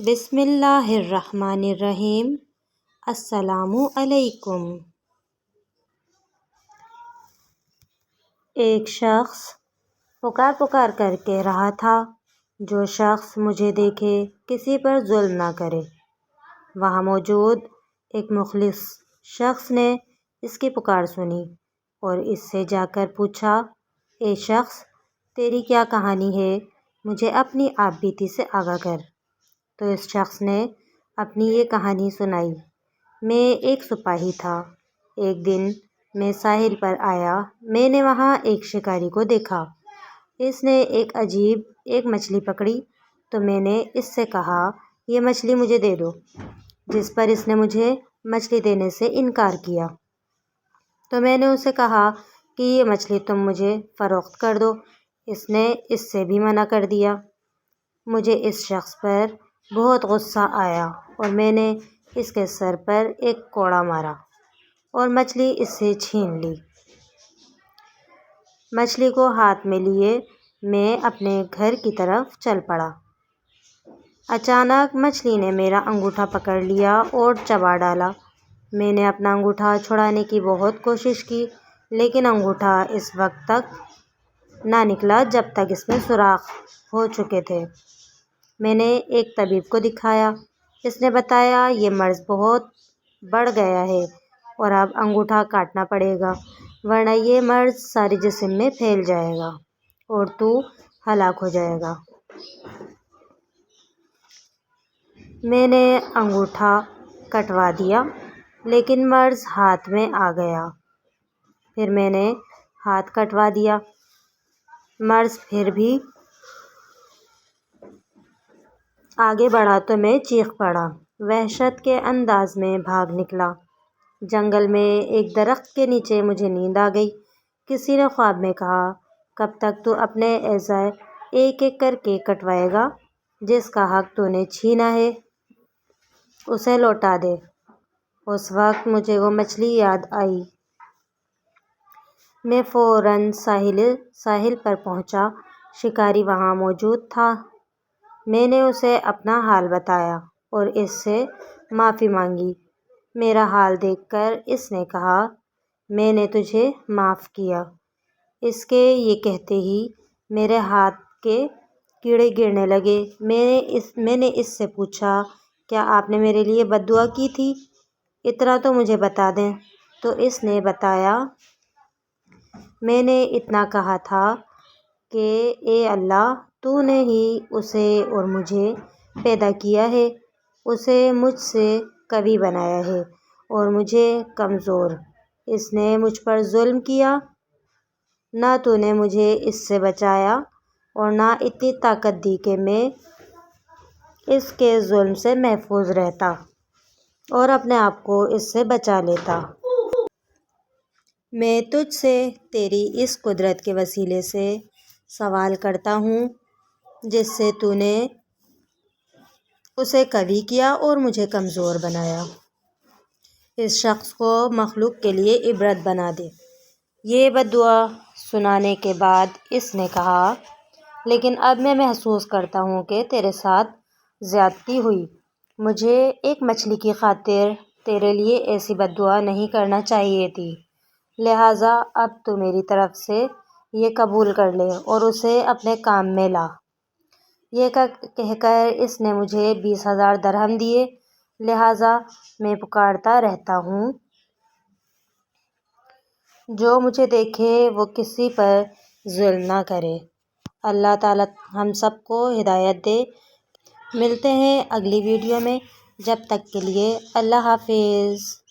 بسم اللہ الرحمن الرحیم۔ السلام علیکم۔ ایک شخص پکار کر کہہ رہا تھا، جو شخص مجھے دیکھے کسی پر ظلم نہ کرے۔ وہاں موجود ایک مخلص شخص نے اس کی پکار سنی اور اس سے جا کر پوچھا، اے شخص، تیری کیا کہانی ہے؟ مجھے اپنی آپ بیتی سے آگاہ کر۔ تو اس شخص نے اپنی یہ کہانی سنائی۔ میں ایک سپاہی تھا۔ ایک دن میں ساحل پر آیا۔ میں نے وہاں ایک شکاری کو دیکھا۔ اس نے ایک مچھلی پکڑی تو میں نے اس سے کہا، یہ مچھلی مجھے دے دو، جس پر اس نے مجھے مچھلی دینے سے انکار کیا۔ تو میں نے اسے کہا کہ یہ مچھلی تم مجھے فروخت کر دو۔ اس نے اس سے بھی منع کر دیا۔ مجھے اس شخص پر بہت غصہ آیا اور میں نے اس کے سر پر ایک کوڑا مارا اور مچھلی اس سے چھین لی۔ مچھلی کو ہاتھ میں لیے میں اپنے گھر کی طرف چل پڑا۔ اچانک مچھلی نے میرا انگوٹھا پکڑ لیا اور چبا ڈالا۔ میں نے اپنا انگوٹھا چھڑانے کی بہت کوشش کی، لیکن انگوٹھا اس وقت تک نہ نکلا جب تک اس میں سوراخ ہو چکے تھے۔ میں نے ایک طبیب کو دکھایا۔ اس نے بتایا، یہ مرض بہت بڑھ گیا ہے اور اب انگوٹھا کاٹنا پڑے گا، ورنہ یہ مرض سارے جسم میں پھیل جائے گا اور تو ہلاک ہو جائے گا۔ میں نے انگوٹھا کٹوا دیا، لیکن مرض ہاتھ میں آ گیا۔ پھر میں نے ہاتھ کٹوا دیا، مرض پھر بھی آگے بڑھا تو میں چیخ پڑا، وحشت کے انداز میں بھاگ نکلا۔ جنگل میں ایک درخت کے نیچے مجھے نیند آ گئی۔ کسی نے خواب میں کہا، کب تک تو اپنے اعضاء ایک ایک کر کے کٹوائے گا؟ جس کا حق تو نے چھینا ہے، اسے لوٹا دے۔ اس وقت مجھے وہ مچھلی یاد آئی۔ میں فوراً ساحل پر پہنچا۔ شکاری وہاں موجود تھا۔ میں نے اسے اپنا حال بتایا اور اس سے معافی مانگی۔ میرا حال دیکھ کر اس نے کہا، میں نے تجھے معاف کیا۔ اس کے یہ کہتے ہی میرے ہاتھ کے کیڑے گرنے لگے۔ میں نے اس سے پوچھا، کیا آپ نے میرے لیے بد دعا کی تھی؟ اتنا تو مجھے بتا دیں۔ تو اس نے بتایا، میں نے اتنا کہا تھا کہ اے اللہ، تو نے ہی اسے اور مجھے پیدا کیا ہے۔ اسے مجھ سے قوی بنایا ہے اور مجھے کمزور۔ اس نے مجھ پر ظلم کیا، نہ تو نے مجھے اس سے بچایا اور نہ اتنی طاقت دی کہ میں اس کے ظلم سے محفوظ رہتا اور اپنے آپ کو اس سے بچا لیتا۔ میں تجھ سے تیری اس قدرت کے وسیلے سے سوال کرتا ہوں، جس سے تو نے اسے قوی کیا اور مجھے کمزور بنایا۔ اس شخص کو مخلوق کے لیے عبرت بنا دے۔ یہ بد دعا سنانے کے بعد اس نے کہا، لیکن اب میں محسوس کرتا ہوں کہ تیرے ساتھ زیادتی ہوئی۔ مجھے ایک مچھلی کی خاطر تیرے لیے ایسی بد دعا نہیں کرنا چاہیے تھی، لہٰذا اب تو میری طرف سے یہ قبول کر لے اور اسے اپنے کام میں لا۔ یہ کہہ کر اس نے مجھے 20,000 درہم دیے۔ لہٰذا میں پکارتا رہتا ہوں، جو مجھے دیکھے وہ کسی پر ظلم نہ کرے۔ اللہ تعالیٰ ہم سب کو ہدایت دے۔ ملتے ہیں اگلی ویڈیو میں، جب تک کے لیے اللہ حافظ۔